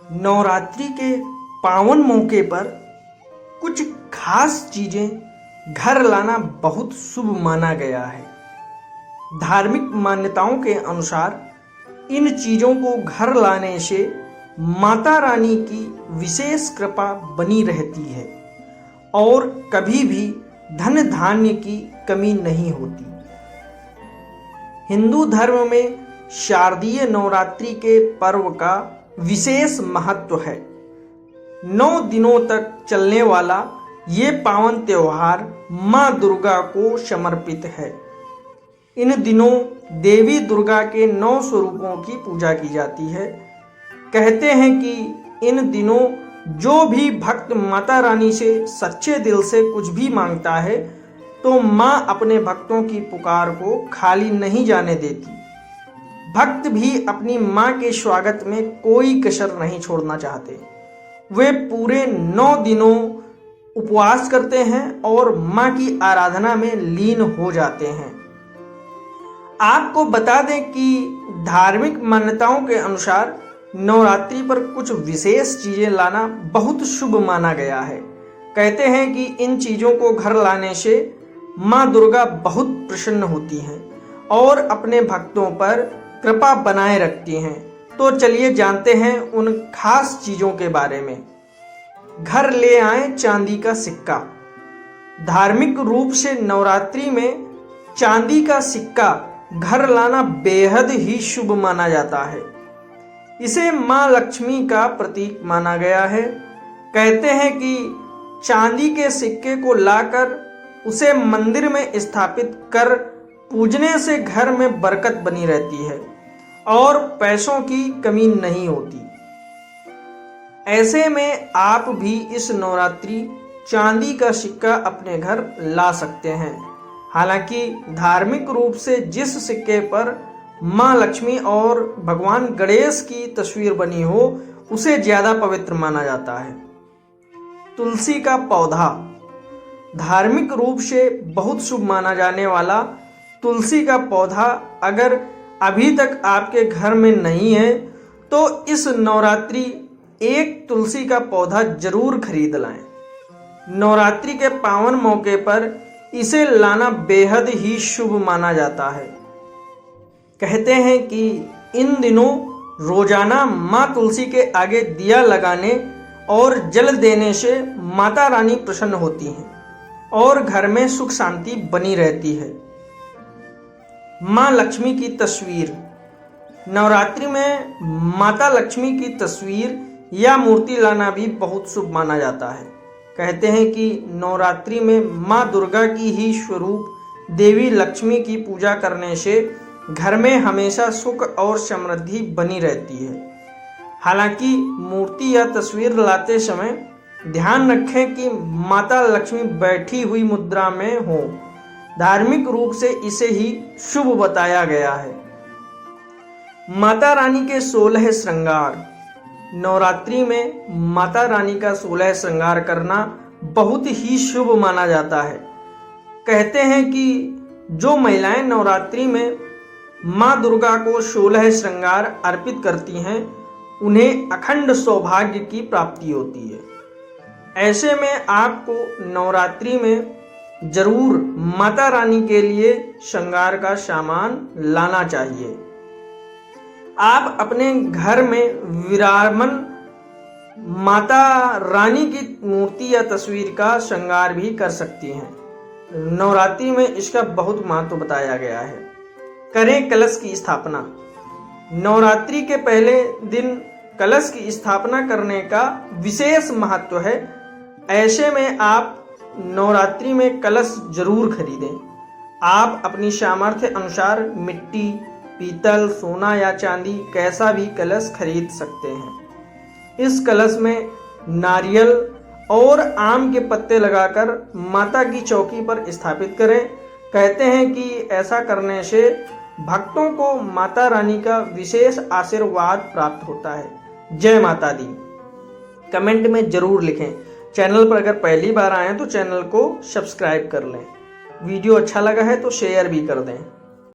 नवरात्रि के पावन मौके पर कुछ खास चीजें घर लाना बहुत शुभ माना गया है। धार्मिक मान्यताओं के अनुसार इन चीजों को घर लाने से माता रानी की विशेष कृपा बनी रहती है और कभी भी धन धान्य की कमी नहीं होती। हिंदू धर्म में शारदीय नवरात्रि के पर्व का विशेष महत्व है। 9 दिनों तक चलने वाला ये पावन त्योहार माँ दुर्गा को समर्पित है। इन दिनों देवी दुर्गा के 9 स्वरूपों की पूजा की जाती है। कहते हैं कि इन दिनों जो भी भक्त माता रानी से सच्चे दिल से कुछ भी मांगता है तो माँ अपने भक्तों की पुकार को खाली नहीं जाने देती। भक्त भी अपनी माँ के स्वागत में कोई कसर नहीं छोड़ना चाहते। वे पूरे 9 दिनों उपवास करते हैं और माँ की आराधना में लीन हो जाते हैं। आपको बता दें कि धार्मिक मान्यताओं के अनुसार नवरात्रि पर कुछ विशेष चीजें लाना बहुत शुभ माना गया है। कहते हैं कि इन चीजों को घर लाने से माँ दुर्गा बहुत प्रसन्न होती हैं और अपने भक्तों पर कृपा बनाए रखती हैं। तो चलिए जानते हैं उन खास चीजों के बारे में। घर ले आए चांदी का सिक्का। धार्मिक रूप से नवरात्रि में चांदी का सिक्का घर लाना बेहद ही शुभ माना जाता है। इसे मां लक्ष्मी का प्रतीक माना गया है। कहते हैं कि चांदी के सिक्के को लाकर उसे मंदिर में स्थापित कर पूजने से घर में बरकत बनी रहती है और पैसों की कमी नहीं होती। ऐसे में आप भी इस नवरात्रि चांदी का सिक्का अपने घर ला सकते हैं। हालांकि धार्मिक रूप से जिस सिक्के पर मां लक्ष्मी और भगवान गणेश की तस्वीर बनी हो उसे ज्यादा पवित्र माना जाता है। तुलसी का पौधा। धार्मिक रूप से बहुत शुभ माना जाने वाला तुलसी का पौधा अगर अभी तक आपके घर में नहीं है तो इस नवरात्रि एक तुलसी का पौधा जरूर खरीद लाएं। नवरात्रि के पावन मौके पर इसे लाना बेहद ही शुभ माना जाता है। कहते हैं कि इन दिनों रोजाना माँ तुलसी के आगे दिया लगाने और जल देने से माता रानी प्रसन्न होती हैं और घर में सुख शांति बनी रहती है। माँ लक्ष्मी की तस्वीर। नवरात्रि में माता लक्ष्मी की तस्वीर या मूर्ति लाना भी बहुत शुभ माना जाता है। कहते हैं कि नवरात्रि में माँ दुर्गा की ही स्वरूप देवी लक्ष्मी की पूजा करने से घर में हमेशा सुख और समृद्धि बनी रहती है। हालांकि मूर्ति या तस्वीर लाते समय ध्यान रखें कि माता लक्ष्मी बैठी हुई मुद्रा में हो। धार्मिक रूप से इसे ही शुभ बताया गया है। माता रानी के 16 श्रृंगार। नवरात्रि में माता रानी का 16 श्रृंगार करना बहुत ही शुभ माना जाता है। कहते हैं कि जो महिलाएं नवरात्रि में माँ दुर्गा को 16 श्रृंगार अर्पित करती हैं उन्हें अखंड सौभाग्य की प्राप्ति होती है। ऐसे में आपको नवरात्रि में जरूर माता रानी के लिए श्रृंगार का सामान लाना चाहिए। आप अपने घर में विराजमान माता रानी की मूर्ति या तस्वीर का श्रृंगार भी कर सकती हैं। नवरात्रि में इसका बहुत महत्व बताया गया है। करें कलश की स्थापना। नवरात्रि के पहले दिन कलश की स्थापना करने का विशेष महत्व है। ऐसे में आप नवरात्रि में कलश जरूर खरीदें। आप अपनी सामर्थ्य अनुसार मिट्टी, पीतल, सोना या चांदी कैसा भी कलश खरीद सकते हैं। इस कलश में नारियल और आम के पत्ते लगाकर माता की चौकी पर स्थापित करें। कहते हैं कि ऐसा करने से भक्तों को माता रानी का विशेष आशीर्वाद प्राप्त होता है। जय माता दी। कमेंट में जरूर लिखें। चैनल पर अगर पहली बार आए तो चैनल को सब्सक्राइब कर लें। वीडियो अच्छा लगा है तो शेयर भी कर दें।